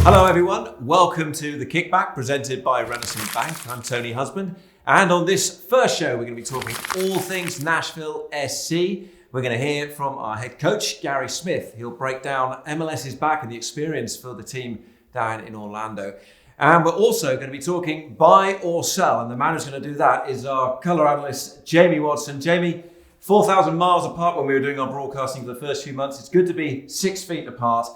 Hello everyone, welcome to the Kickback presented by Renasant Bank. I'm Tony Husband, and on this first show we're going to be talking all things Nashville SC. We're going to hear from our head coach, Gary Smith. He'll break down MLS's back and the experience for the team down in Orlando. And we're also going to be talking buy or sell, and the man who's going to do that is our colour analyst, Jamie Watson. Jamie, 4,000 miles apart when we were doing our broadcasting for the first few months. It's good to be 6 feet apart.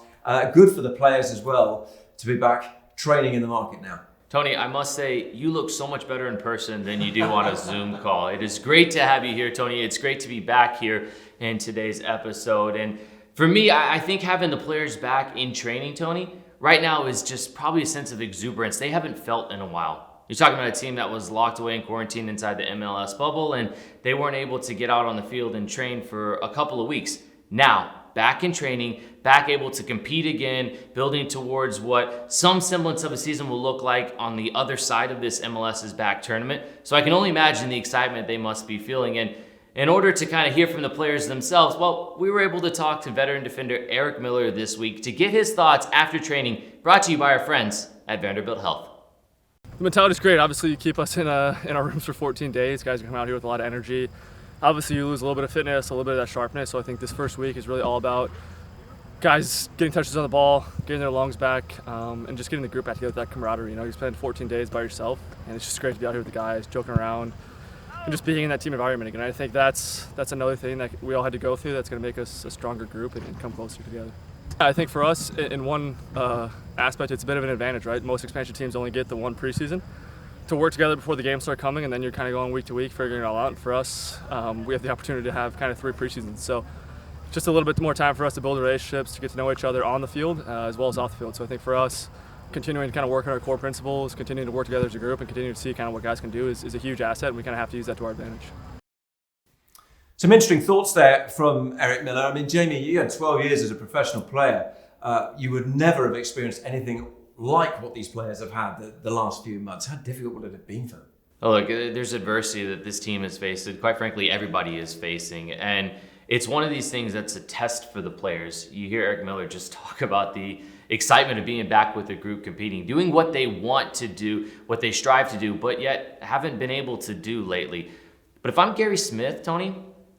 Good for the players as well to be back training in the market now. Tony, I must say, you look so much better in person than you do on a Zoom call. It is great to have you here, Tony. It's great to be back here in today's episode. And for me, I think having the players back in training, Tony, right now is just probably a sense of exuberance they haven't felt in a while. You're talking about a team that was locked away in quarantine inside the MLS bubble, and they weren't able to get out on the field and train for a couple of weeks. Now, back in training, back able to compete again, building towards what some semblance of a season will look like on the other side of this MLS's back tournament. So I can only imagine the excitement they must be feeling. And in order to kind of hear from the players themselves, well, we were able to talk to veteran defender Eric Miller this week to get his thoughts after training, brought to you by our friends at Vanderbilt Health. The mentality's great. Obviously, you keep us in our rooms for 14 days. Guys come out here with a lot of energy. Obviously, you lose a little bit of fitness, a little bit of that sharpness. So I think this first week is really all about guys getting touches on the ball, getting their lungs back, and just getting the group back together with that camaraderie. You know, you spend 14 days by yourself, and it's just great to be out here with the guys, joking around, and just being in that team environment again. I think that's another thing that we all had to go through that's going to make us a stronger group and come closer together. I think for us, in one aspect, it's a bit of an advantage, right? Most expansion teams only get the one preseason to work together before the games start coming, and then you're kind of going week to week, figuring it all out. And for us, we have the opportunity to have kind of 3 preseasons. So just a little bit more time for us to build relationships, to get to know each other on the field as well as off the field. So I think for us, continuing to kind of work on our core principles, continuing to work together as a group, and continuing to see kind of what guys can do is a huge asset, and we kind of have to use that to our advantage. Some interesting thoughts there from Eric Miller. I mean, Jamie, you had 12 years as a professional player. You would never have experienced anything like what these players have had the last few months. How difficult would it have been for them? Oh, look, there's adversity that this team has faced, and quite frankly, everybody is facing. And it's one of these things that's a test for the players. You hear Eric Miller just talk about the excitement of being back with the group competing, doing what they want to do, what they strive to do, but yet haven't been able to do lately. But if I'm Gary Smith, Tony,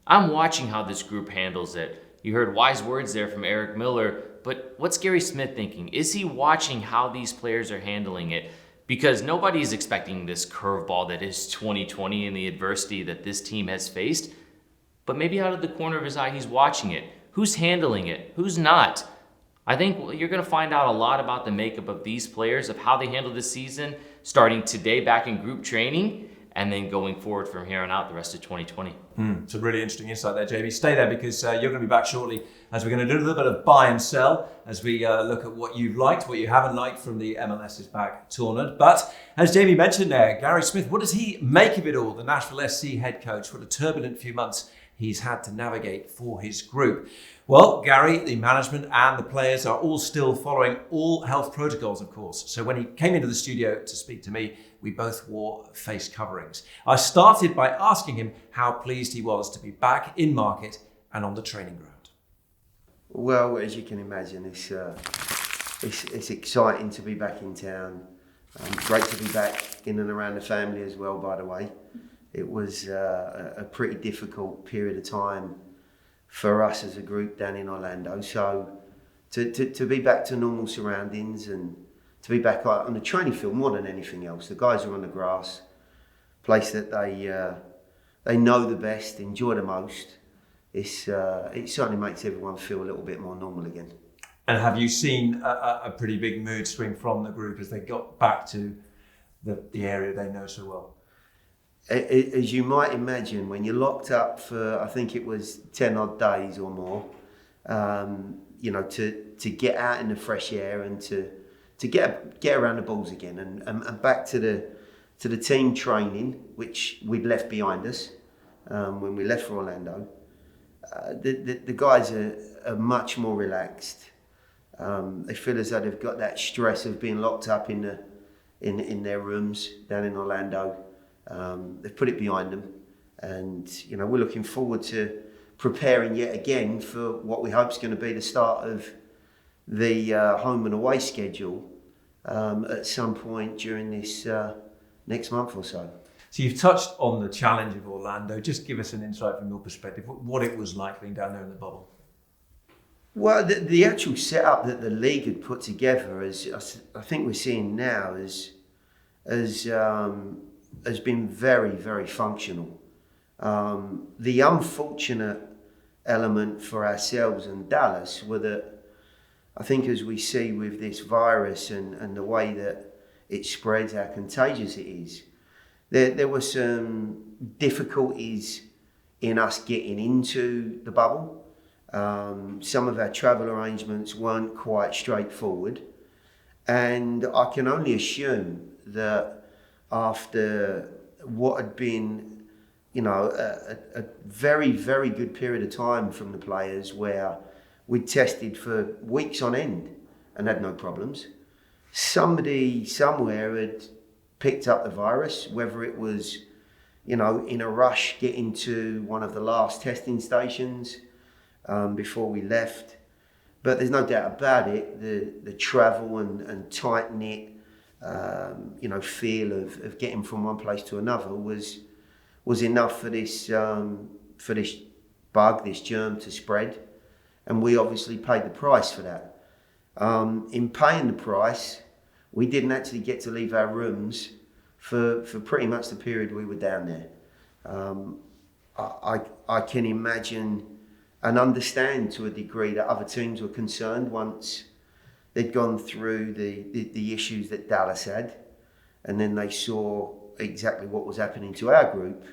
I'm watching how this group handles it. You heard wise words there from Eric Miller, but what's Gary Smith thinking? Is he watching how these players are handling it? Because nobody is expecting this curveball that is 2020 and the adversity that this team has faced. But maybe out of the corner of his eye, he's watching it. Who's handling it? Who's not? I think you're going to find out a lot about the makeup of these players, of how they handle this season, starting today back in group training, and then going forward from here on out the rest of 2020. It's a really interesting insight there, JB. Stay there because you're going to be back shortly as we're going to do a little bit of buy and sell as we look at what you've liked, what you haven't liked from the MLS's back tournament. But as Jamie mentioned there, Gary Smith, what does he make of it all? The Nashville SC head coach, what a turbulent few months he's had to navigate for his group. Well, Gary, the management and the players are all still following all health protocols, of course. So when he came into the studio to speak to me, we both wore face coverings. I started by asking him how pleased he was to be back in market and on the training ground. Well, as you can imagine, it's exciting to be back in town. Great to be back in and around the family as well, by the way. It was a pretty difficult period of time for us as a group down in Orlando. So to be back to normal surroundings and to be back on the training field more than anything else. The guys are on the grass, place that they know the best, enjoy the most. It certainly makes everyone feel a little bit more normal again. And have you seen a pretty big mood swing from the group as they got back to the area they know so well? As you might imagine, when you're locked up for, I think it was 10 odd days or more, to get out in the fresh air and to get around the balls again and back to the team training, which we'd left behind us when we left for Orlando. The guys are much more relaxed. They feel as though they've got that stress of being locked up in their rooms down in Orlando. They've put it behind them, and we're looking forward to preparing yet again for what we hope is going to be the start of the home and away schedule at some point during this next month or so. So you've touched on the challenge of Orlando. Just give us an insight from your perspective, what it was like being down there in the bubble. Well, the actual setup that the league had put together, as I think we're seeing now, has been very, very functional. The unfortunate element for ourselves and Dallas were that, I think as we see with this virus and the way that it spreads, how contagious it is, there were some difficulties in us getting into the bubble. Some of our travel arrangements weren't quite straightforward. And I can only assume that after what had been, a very, very good period of time from the players where we'd tested for weeks on end and had no problems, somebody somewhere had picked up the virus, whether it was, in a rush getting to one of the last testing stations before we left. But there's no doubt about it, the travel and tight-knit, feel of getting from one place to another was enough for this bug, this germ to spread. And we obviously paid the price for that. In paying the price, we didn't actually get to leave our rooms for pretty much the period we were down there. I can imagine and understand to a degree that other teams were concerned once they'd gone through the issues that Dallas had, and then they saw exactly what was happening to our group.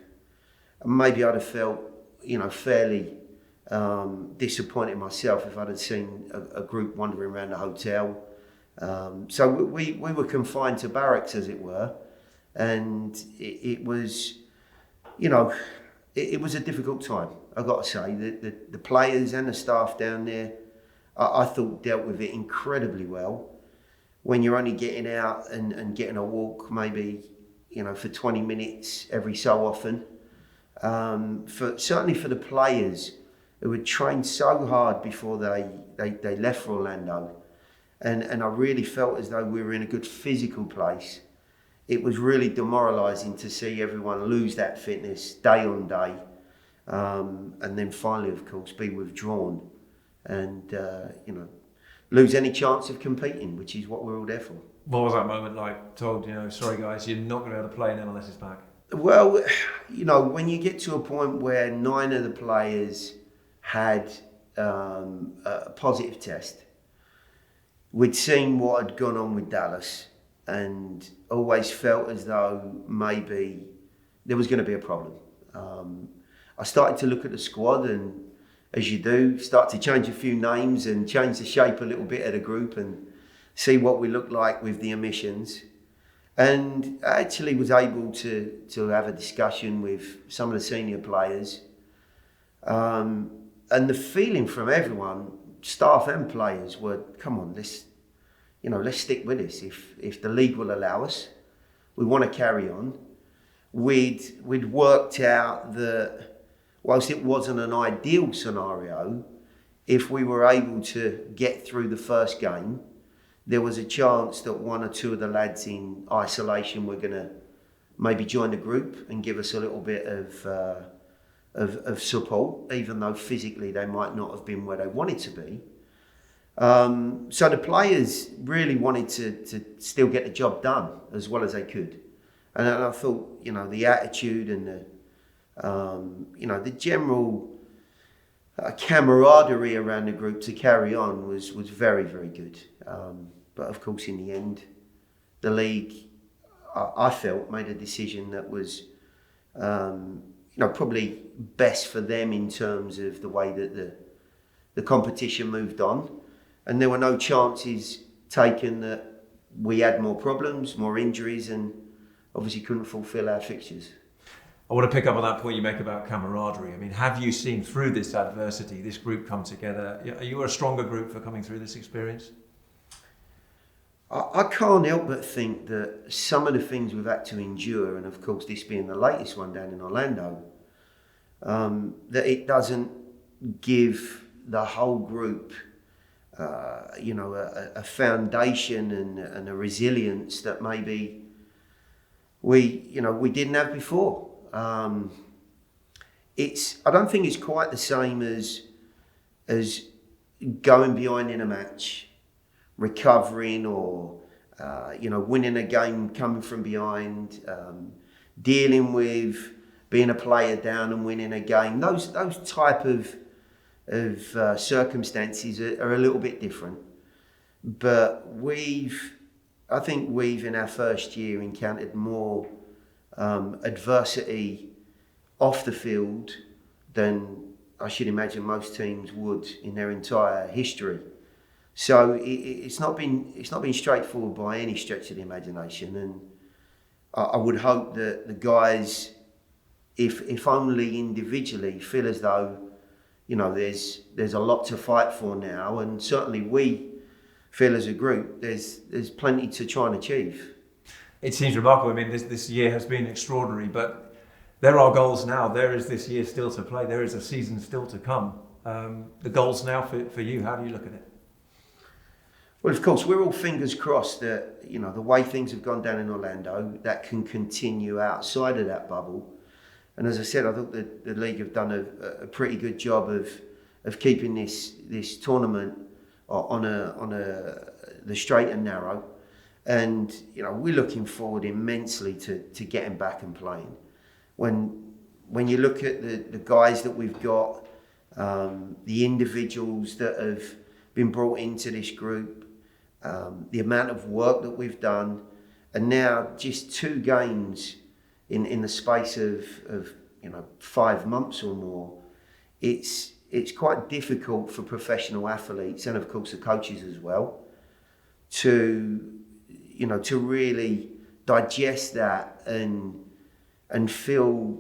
And maybe I'd have felt, fairly disappointed myself if I'd have seen a group wandering around the hotel. So we were confined to barracks, as it were, and it was, it was a difficult time. I've got to say that the players and the staff down there, I thought dealt with it incredibly well. When you're only getting out and getting a walk, maybe, for 20 minutes every so often. Certainly for the players who had trained so hard before they left for Orlando, and I really felt as though we were in a good physical place. It was really demoralising to see everyone lose that fitness day on day, and then finally, of course, be withdrawn and lose any chance of competing, which is what we're all there for. What was that moment like? Told, sorry guys, you're not going to be able to play in MLS's back. Well, when you get to a point where 9 of the players had a positive test, we'd seen what had gone on with Dallas and always felt as though maybe there was going to be a problem. I started to look at the squad, and as you do, start to change a few names and change the shape a little bit of the group and see what we look like with the omissions. And I actually was able to have a discussion with some of the senior players. And the feeling from everyone, staff and players, were, come on, let's stick with this. If the league will allow us, we want to carry on. We'd worked out that whilst it wasn't an ideal scenario, if we were able to get through the first game, there was a chance that 1 or 2 of the lads in isolation were going to maybe join the group and give us a little bit of support, even though physically they might not have been where they wanted to be. So the players really wanted to still get the job done as well as they could. And I thought, the attitude and the general camaraderie around the group to carry on was very, very good. But of course, in the end, the league, I felt, made a decision that was, probably best for them in terms of the way that the competition moved on. And there were no chances taken that we had more problems, more injuries, and obviously couldn't fulfil our fixtures. I want to pick up on that point you make about camaraderie. I mean, have you seen through this adversity, this group come together? Are you a stronger group for coming through this experience? I can't help but think that some of the things we've had to endure, and of course this being the latest one down in Orlando, that it doesn't give the whole group a foundation and a resilience that maybe we didn't have before. I don't think it's quite the same as going behind in a match, recovering, or winning a game coming from behind, dealing with being a player down and winning a game. Those type of circumstances are a little bit different. But I think we've in our first year encountered more adversity off the field than I should imagine most teams would in their entire history. So it's not been straightforward by any stretch of the imagination, and I would hope that the guys, if only individually, feel as though there's a lot to fight for now, and certainly we feel as a group there's plenty to try and achieve. It seems remarkable. I mean, this year has been extraordinary, but there are goals now. There is this year still to play. There is a season still to come. The goals now for you, how do you look at it? Well, of course, we're all fingers crossed that, the way things have gone down in Orlando, that can continue outside of that bubble. And as I said, I thought the league have done a pretty good job of keeping this tournament on the straight and narrow. And, we're looking forward immensely to getting back and playing. When you look at the guys that we've got, the individuals that have been brought into this group, the amount of work that we've done, and now just 2 games in the space of 5 months or more, it's quite difficult for professional athletes, and of course the coaches as well, to really digest that and feel,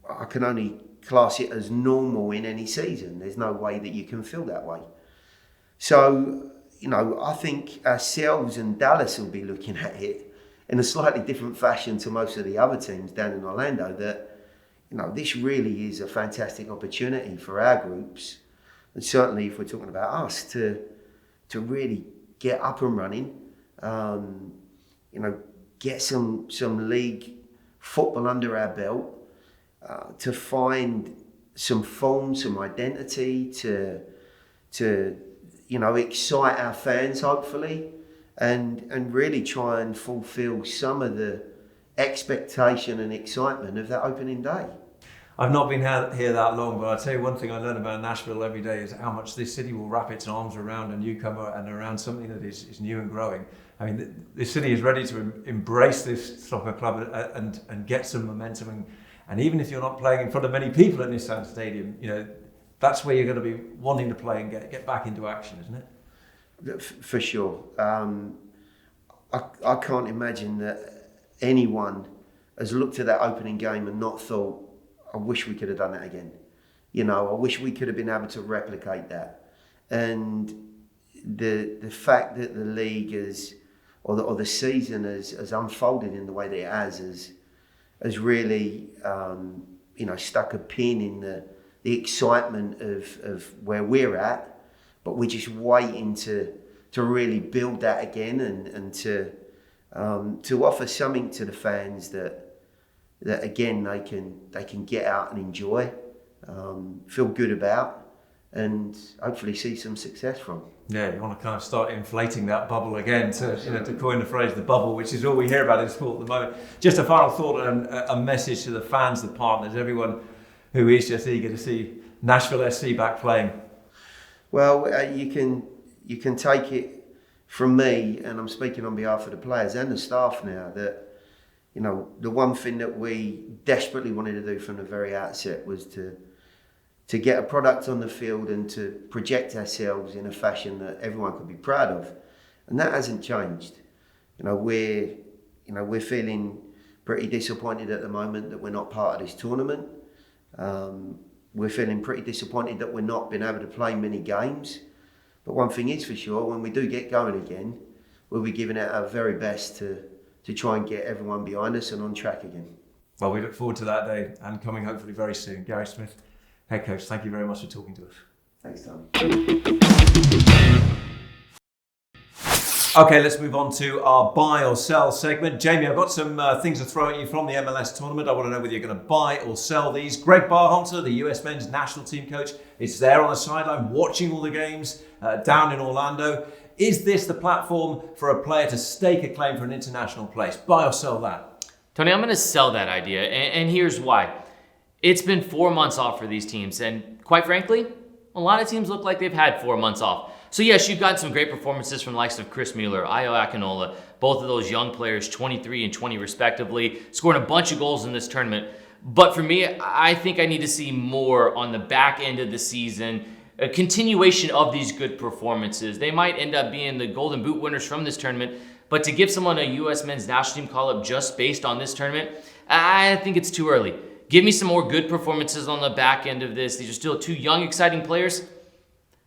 I can only class it as normal in any season. There's no way that you can feel that way. So, I think ourselves and Dallas will be looking at it in a slightly different fashion to most of the other teams down in Orlando, that, this really is a fantastic opportunity for our groups. And certainly if we're talking about us to really get up and running, get some league football under our belt, to find some form, some identity, to excite our fans, hopefully, and really try and fulfil some of the expectation and excitement of that opening day. I've not been here that long, but I'll tell you one thing I learn about Nashville every day is how much this city will wrap its arms around a newcomer and around something that is new and growing. I mean, this city is ready to embrace this soccer club and get some momentum. And even if you're not playing in front of many people at Nissan Stadium, that's where you're going to be wanting to play and get back into action, isn't it? For sure. I can't imagine that anyone has looked at that opening game and not thought, I wish we could have done that again. I wish we could have been able to replicate that. And the fact that the league or the season has unfolded in the way that it has really stuck a pin in the excitement of where we're at, but we're just waiting to really build that again and to offer something to the fans that again they can get out and enjoy, feel good about, and hopefully see some success from. Yeah, you want to kind of start inflating that bubble again, to coin the phrase, the bubble, which is all we hear about in sport at the moment. Just a final thought and a message to the fans, the partners, everyone who is just eager to see Nashville SC back playing. Well, you can take it from me, and I'm speaking on behalf of the players and the staff now, that the one thing that we desperately wanted to do from the very outset was to get a product on the field and to project ourselves in a fashion that everyone could be proud of, and that hasn't changed. We're feeling pretty disappointed at the moment that we're not part of this tournament. We're feeling pretty disappointed that we're not been able to play many games. But one thing is for sure, when we do get going again, we'll be giving it our very best to try and get everyone behind us and on track again. Well, we look forward to that day and coming hopefully very soon. Gary Smith, head coach, thank you very much for talking to us. Thanks, Tom. Okay, let's move on to our buy or sell segment. Jamie, I've got some things to throw at you from the MLS tournament. I want to know whether you're going to buy or sell these. Greg Barhalter, the US men's national team coach, is there on the sideline watching all the games down in Orlando. Is this the platform for a player to stake a claim for an international place? Buy or sell that? Tony, I'm going to sell that idea, and here's why. It's been 4 months off for these teams, and quite frankly, a lot of teams look like they've had 4 months off. So yes, you've gotten some great performances from the likes of Chris Mueller, Ayo Akinola, both of those young players, 23 and 20 respectively, scoring a bunch of goals in this tournament. But for me, I think I need to see more on the back end of the season, a continuation of these good performances. They might end up being the Golden Boot winners from this tournament, but to give someone a U.S. men's national team call-up just based on this tournament, I think it's too early. Give me some more good performances on the back end of this. These are still two young, exciting players.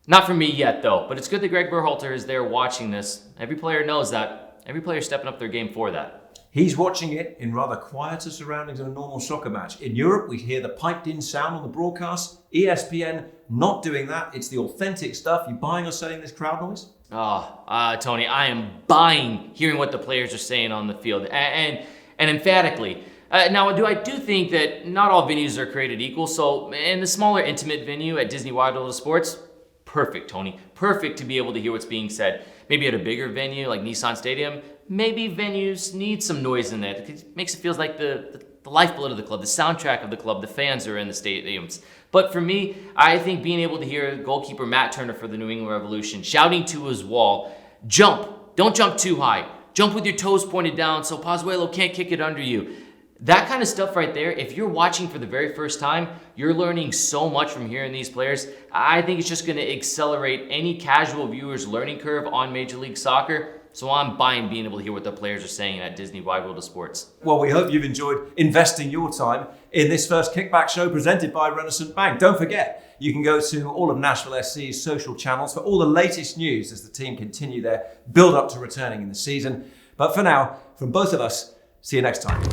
Not for me yet, though, but it's good that Greg Berhalter is there watching this. Every player knows that. Every player is stepping up their game for that. He's watching it in rather quieter surroundings than a normal soccer match. In Europe, we hear the piped-in sound on the broadcast. ESPN not doing that. It's the authentic stuff. You buying or selling this crowd noise? Tony, I am buying hearing what the players are saying on the field, and emphatically. Now, I do think that not all venues are created equal, so in the smaller, intimate venue at Disney World Sports, perfect, Tony. Perfect to be able to hear what's being said. Maybe at a bigger venue like Nissan Stadium, maybe venues need some noise in that. It makes it feel like the lifeblood of the club, the soundtrack of the club, the fans are in the stadiums. But for me, I think being able to hear goalkeeper Matt Turner for the New England Revolution shouting to his wall, jump, don't jump too high, jump with your toes pointed down so Pozuelo can't kick it under you. That kind of stuff right there, if you're watching for the very first time, you're learning so much from hearing these players. I think it's just going to accelerate any casual viewer's learning curve on Major League Soccer. So I'm buying being able to hear what the players are saying at Disney Wide World of Sports. Well, we hope you've enjoyed investing your time in this first Kickback show presented by Renasant Bank. Don't forget, you can go to all of Nashville SC's social channels for all the latest news as the team continue their build-up to returning in the season. But for now, from both of us, see you next time.